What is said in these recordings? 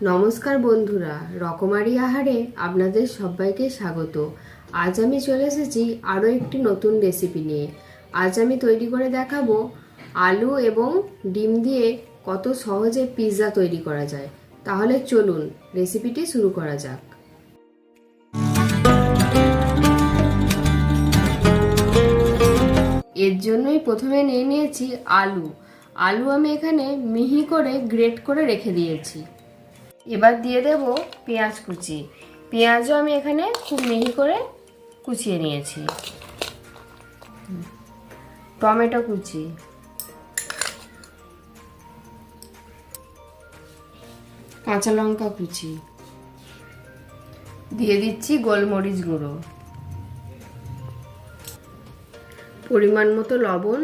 নমস্কার বন্ধুরা, রকমারি আহারে আপনাদের সবাইকে স্বাগত। আজ আমি চলে এসেছি আরও একটি নতুন রেসিপি নিয়ে। আজ আমি তৈরি করে দেখাবো আলু এবং ডিম দিয়ে কত সহজে পিৎজা তৈরি করা যায়। তাহলে চলুন রেসিপিটি শুরু করা যাক। এর জন্যই প্রথমে নিয়ে নিয়েছি আলু। আমি এখানে মিহি করে গ্রেট করে রেখে দিয়েছি। এবার দিয়ে দেব পেঁয়াজ কুচি। পেঁয়াজও আমি এখানে খুব মিহি করে কুচিয়ে নিয়েছি। টমেটো কুচি, কাঁচা লঙ্কা কুচি, দিয়ে দিচ্ছি গোলমরিচ গুঁড়ো, পরিমাণ মতো লবণ,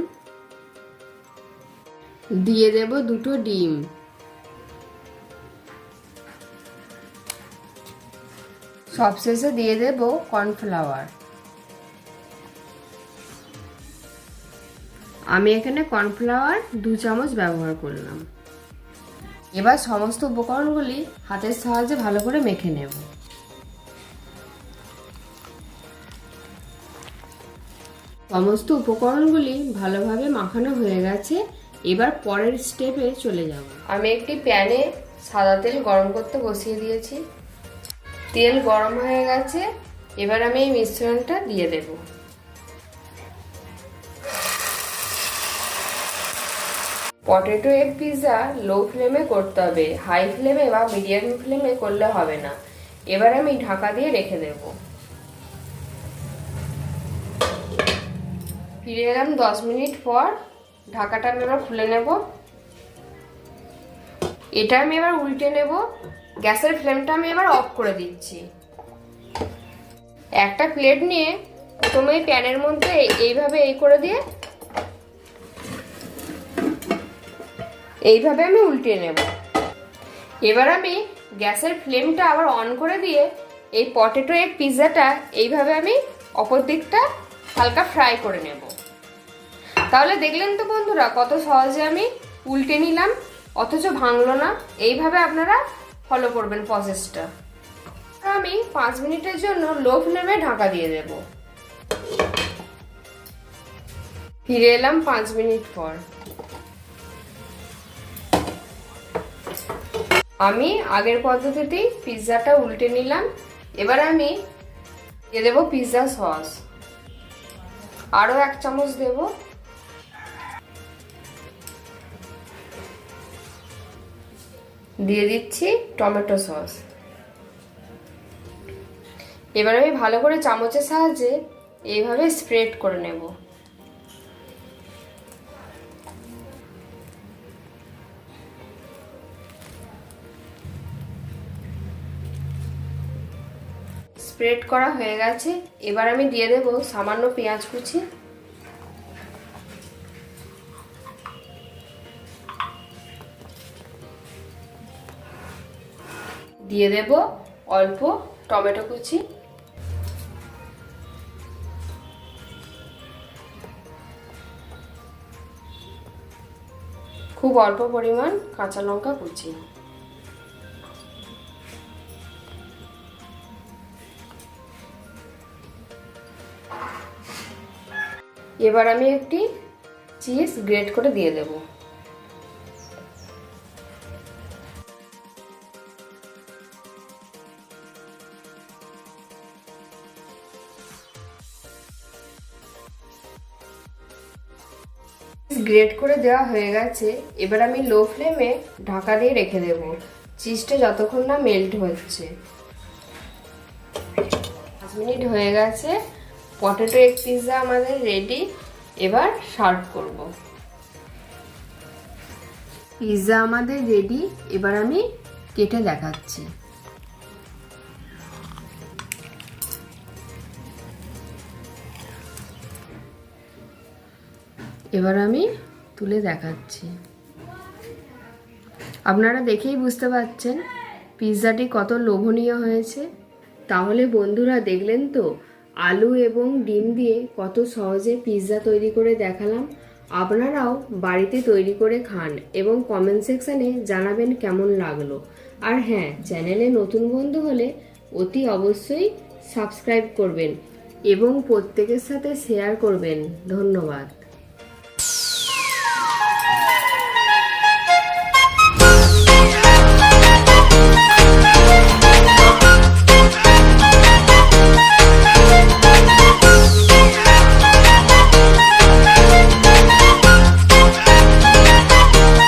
দিয়ে দেব দুটো ডিম, সবশেষে দিয়ে দেব কর্নফ্লাওয়ার। আমি এখানে কর্নফ্লাওয়ার 2 চামচ ব্যবহার করলাম। এবার সমস্ত উপকরণগুলি হাতের সাহায্যে ভালো করে মেখে নেব। সমস্ত উপকরণগুলি ভালোভাবে মাখানো হয়ে গেছে। এবার পরের স্টেপে চলে যাব। আমি একটি প্যানে সাদা তেল গরম করতে বসিয়ে দিয়েছি। তেল গরম হয়ে গেছে। এবার আমি এই মিশ্রণটা দিয়ে দেব। পটেটো এগ পিৎজা লো ফ্লেমে করতে হবে, হাই ফ্লেমে বা মিডিয়াম ফ্লেমে করলে হবে না। এবার আমি ঢাকা দিয়ে রেখে দেব। ফিরে এলাম 10 মিনিট পর। ঢাকাটা আমি এবার খুলে নেব। এটা আমি এবার উল্টে নেব। গ্যাসের ফ্লেমটা আমি এবার অফ করে দিচ্ছি। একটা প্লেট নিয়ে প্রথমে প্যানের মধ্যে এইভাবে করে দিয়ে এইভাবে আমি উল্টে নেব। এবার আমি গ্যাসের ফ্লেমটা আবার অন করে দিয়ে এই পটেটো এগ পিৎজাটা এইভাবে আমি অপর দিকটা হালকা ফ্রাই করে নেব। তাহলে দেখলেন তো বন্ধুরা, কত সহজে আমি উল্টে নিলাম, অথচ ভাঙলো না। এইভাবে আপনারা ফলো করবেন প্রসেসটা। আমি 5 মিনিটের জন্য লো ফ্লেমে ঢাকা দিয়ে দেব। ফিরে এলাম 5 মিনিট পর। আমি আগের পদ্ধতিতেই পিৎজাটা উল্টে নিলাম। এবার আমি দিয়ে দেব পিৎজা সস। আরও 1 চামচ দেব। দিয়ে দিচ্ছি টমেটো সস। এবার আমি ভালো করে চামচের সাহায্যে এইভাবে স্প্রেড করে নেব। স্প্রেড করা হয়ে গেছে। এবার আমি দিয়ে দেব সামান্য পেঁয়াজ কুচি, দিয়ে দেব অল্প টমেটো কুচি, খুব অল্প পরিমাণ কাঁচা লঙ্কা কুচি। এবার আমি একটি চিজ গ্রেট করে দিয়ে দেব। গ্রেট করে দেওয়া হয়ে গেছে। এবার আমি লো ফ্লেমে ঢাকা দিয়ে রেখে দেব চিজটা যতক্ষণ না মেল্ট হচ্ছে। 5 মিনিট হয়ে গেছে। পটেটো এগ পিৎজা আমাদের রেডি। এবার সার্ভ করব। পিৎজা আমাদের রেডি। এবার আমি কেটে দেখাচ্ছি। এবার আমি তুলে দেখাচ্ছি। আপনারা দেখেই বুঝতে পারছেন পিৎজাটি কত লোভনীয় হয়েছে। তাহলে বন্ধুরা দেখলেন তো, আলু এবং ডিম দিয়ে কত সহজে পিৎজা তৈরি করে দেখালাম। আপনারাও বাড়িতে তৈরি করে খান এবং কমেন্ট সেকশানে জানাবেন কেমন লাগলো। আর হ্যাঁ, চ্যানেলে নতুন বন্ধু হলে অতি অবশ্যই সাবস্ক্রাইব করবেন এবং প্রত্যেকের সাথে শেয়ার করবেন। ধন্যবাদ।